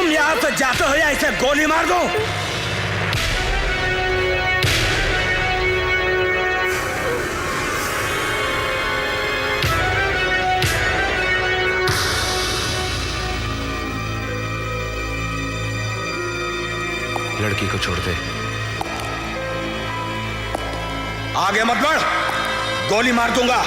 तुम यहाँ से जाते हो या इसे गोली मार दो? लड़की को छोड़ दे। आगे मत बढ़, गोली मार दूंगा।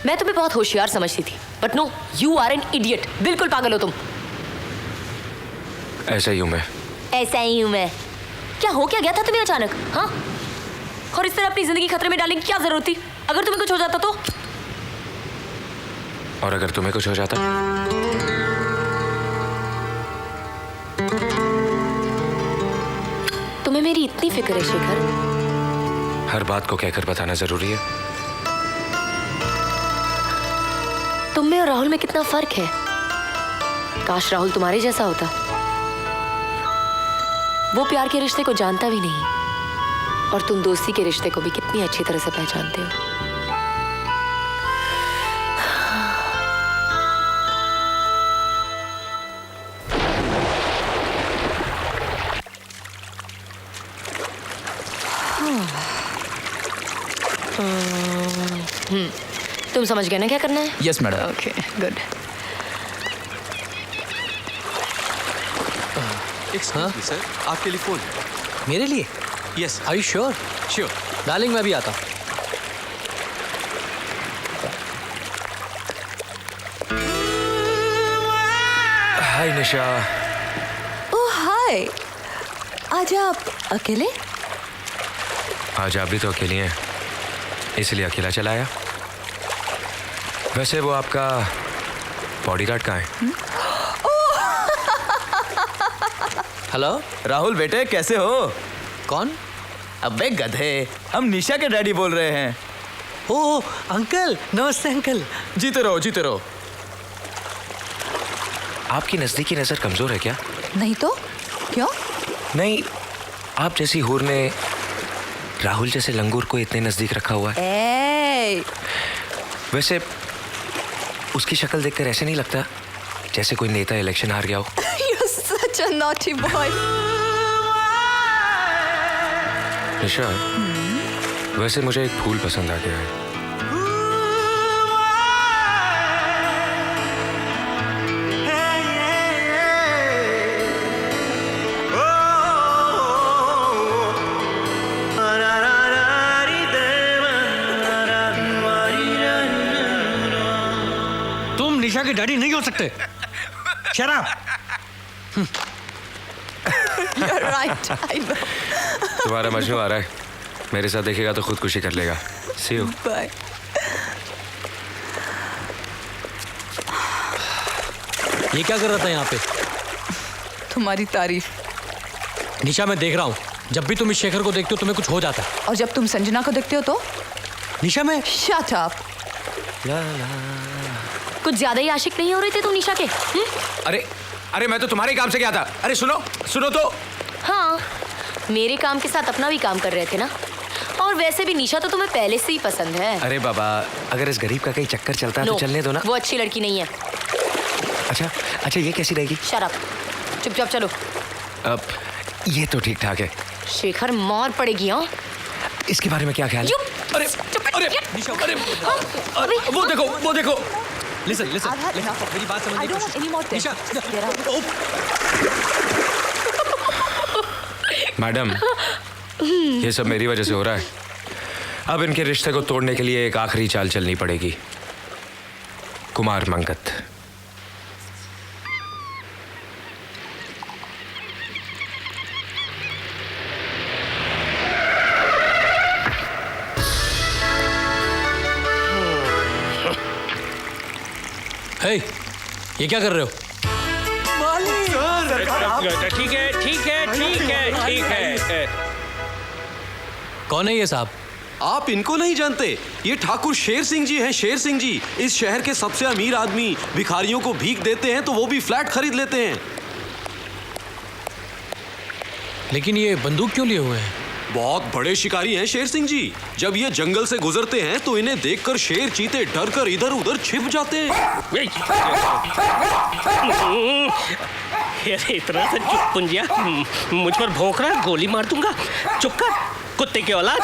मैं तुम्हें बहुत होशियार समझती थी, but no, you are an idiot. बिल्कुल पागल हो तुम। ऐसा ही हूं मैं। ऐसा ही हूं मैं। क्या हो क्या गया था तुम्हें अचानक? हाँ, और इस तरह अपनी जिंदगी खतरे में डालने की क्या जरूरत थी? अगर तुम्हें कुछ हो जाता तो? और अगर तुम्हें कुछ हो जाता? तुम्हें मेरी इतनी फिक्र है शेखर? हर बात को कहकर बताना जरूरी है? तुम में और राहुल में कितना फर्क है। काश राहुल तुम्हारे जैसा होता। वो प्यार के रिश्ते को जानता भी नहीं, और तुम दोस्ती के रिश्ते को भी कितनी अच्छी तरह से पहचानते हो। तुम समझ गए ना क्या करना है? Yes madam. Okay, good. Excuse me sir, आपके लिए फोन। मेरे लिए? Yes. Are you sure? Sure. Darling मैं भी आता हूँ। हाय निशा। ओह हाय, आज आप अकेले? आज आप भी तो अकेली हैं, इसलिए अकेला चला आया। वैसे वो आपका बॉडीगार्ड कहाँ है? हेलो राहुल बेटे, कैसे हो? कौन? अबे गधे, हम निशा के डैडी बोल रहे हैं। ओह अंकल, नमस्ते अंकल। जीते रहो जीते रहो। आपकी नजदीकी नजर कमजोर है क्या? नहीं तो क्यों? नहीं, आप जैसी हूर ने राहुल जैसे लंगूर को इतने नजदीक रखा हुआ है। ए, वैसे उसकी शक्ल देखकर ऐसे नहीं लगता जैसे कोई नेता इलेक्शन हार गया हो। you're such a naughty boy. निशा, वैसे मुझे एक फूल पसंद आ गया है। तुम निशा के डैडी नहीं हो सकते। शराब। You're right, I know. तुम्हारा मजनू आ रहा है, मेरे साथ देखेगा तो खुदकुशी कर लेगा। See you. Bye. ये क्या कर रहा था यहाँ पे? तुम्हारी तारीफ। निशा मैं देख रहा हूँ, जब भी तुम इस शेखर को देखते हो तुम्हें कुछ हो जाता है। और जब तुम संजना को देखते हो तो? निशा मैं Shut up. कुछ ज्यादा ही आशिक नहीं हो रहे थे तुम निशा के? अरे अरे मैं तो तुम्हारे काम से गया था। अरे सुनो सुनो तो। हाँ, मेरे काम के साथ अपना भी काम कर रहे थे ना। और वैसे भी निशा तो तुम्हें पहले से ही पसंद है। अरे बाबा, अगर इस गरीब का कहीं चक्कर चलता है तो चलने दो ना। वो अच्छी लड़की नहीं है। अच्छा ये कैसी रहेगी? शट अप, चुपचाप चलो। अब ये तो ठीक ठाक है। शेखर मार पड़ेगी। हाँ, इसके बारे में क्या ख्याल है? अरे अरे वो देखो लिसन लिसन मेरी बात समझने I की don't want any more Nisha things. Get out. Madam, ये सब मेरी वजह से हो रहा है। अब इनके रिश्ते को तोड़ने के लिए एक आखिरी चाल चलनी पड़ेगी। कुमार मंगत। हे, ये क्या कर रहे हो? ठीक है। कौन है ये साहब? आप इनको नहीं जानते? ये ठाकुर शेर सिंह जी हैं। शेर सिंह जी इस शहर के सबसे अमीर आदमी। भिखारियों को भीख देते हैं तो वो भी फ्लैट खरीद लेते हैं। लेकिन ये बंदूक क्यों लिए हुए हैं? बहुत बड़े शिकारी हैं शेर सिंह जी। जब ये जंगल से गुजरते हैं तो इन्हें देखकर शेर चीते डर कर इधर उधर छिप जाते हैं। अरे इतना सा चुप पुंजिया, मुझ पर भौंक रहा है, गोली मार दूंगा। चुप कर, कुत्ते की औलाद।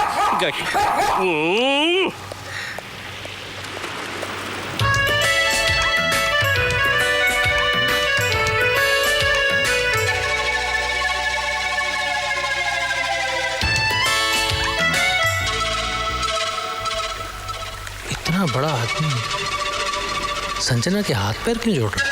इतना बड़ा आदमी संजना के हाथ पैर क्यों जोड़ रहा है?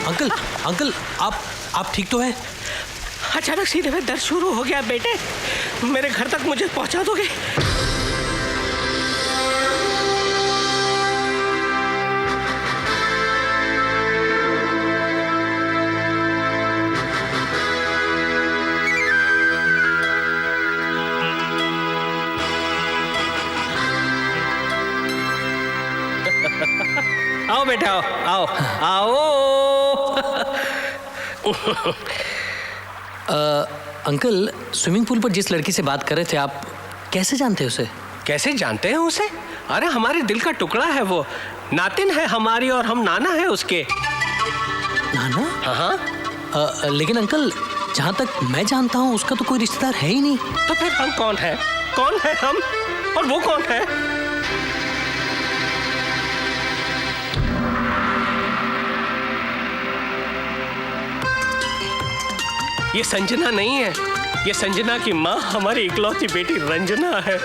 अंकल अंकल, आप ठीक तो हैं? अचानक सीने में दर्द शुरू हो गया बेटे। मेरे घर तक मुझे पहुंचा दोगे? आओ बेटा, आओ आओ अंकल, स्विमिंग पूल पर जिस लड़की से बात कर रहे थे, आप कैसे जानते हैं उसे? कैसे जानते हैं उसे? अरे हमारे दिल का टुकड़ा है वो। नातिन है हमारी और हम नाना है उसके। नाना? हाँ। लेकिन अंकल, जहाँ तक मैं जानता हूँ उसका तो कोई रिश्तेदार है ही नहीं। तो फिर हम कौन है? कौन है हम और वो कौन है? ये संजना नहीं है। ये संजना की माँ हमारी इकलौती बेटी रंजना है।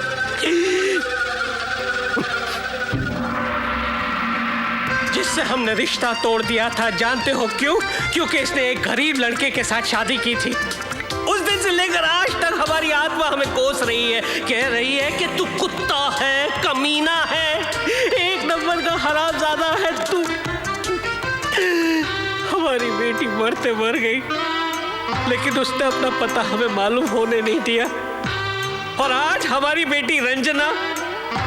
जिससे हमने रिश्ता तोड़ दिया था। जानते हो क्यों? क्योंकि इसने एक गरीब लड़के के साथ शादी की थी। उस दिन से लेकर आज तक हमारी आत्मा हमें कोस रही है, कह रही है कि तू कुत्ता है, कमीना है, एक नंबर का हरामजादा है तू। हमारी बेटी मरते मर गई, लेकिन उसने अपना पता हमें मालूम होने नहीं दिया। और आज हमारी बेटी रंजना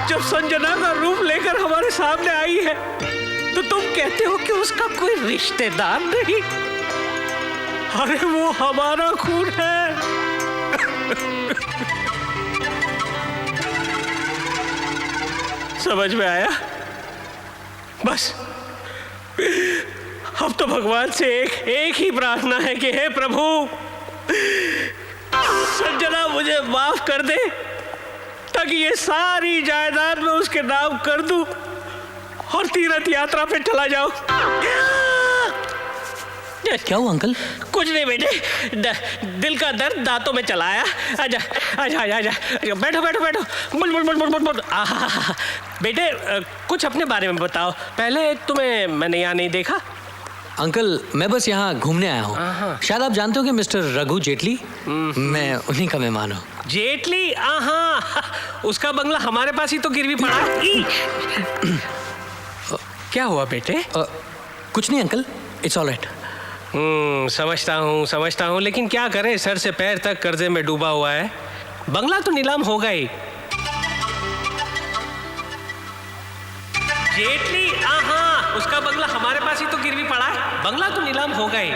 जब संजना का रूप लेकर हमारे सामने आई है, तो तुम कहते हो कि उसका कोई रिश्तेदार नहीं। अरे वो हमारा खून है। समझ में आया? बस अब तो भगवान से एक ही प्रार्थना है कि हे प्रभु, संजना मुझे माफ कर दे, ताकि ये सारी जायदाद मैं उसके नाम कर दूं और तीर्थ यात्रा पे चला जाऊं। क्या हुआ अंकल? कुछ नहीं बेटे, दिल का दर्द दांतों में चला आया। आजा आजा आजा आजा, बैठो बैठो बैठो। बोल बोल बोल बोल बोल बोल। बेटे कुछ अपने बारे में बताओ। पहले तुम्हें मैंने यहाँ नहीं देखा। अंकल, मैं बस यहाँ घूमने आया हूँ। शायद आप जानते हो कि मिस्टर रघु जेटली, मैं उन्हीं का मेहमान हूँ। जेटली? उसका बंगला हमारे पास ही तो गिरवी पड़ा। क्या हुआ बेटे? कुछ नहीं अंकल, इट्स ऑल राइट। समझता हूँ, लेकिन क्या करें, सर से पैर तक कर्जे में डूबा हुआ है। बंगला तो नीलाम होगा ही। जेटली, हाँ, उसका बंगला हमारे पास ही तो गिरवी पड़ा है। बंगला तो नीलाम होगा ही।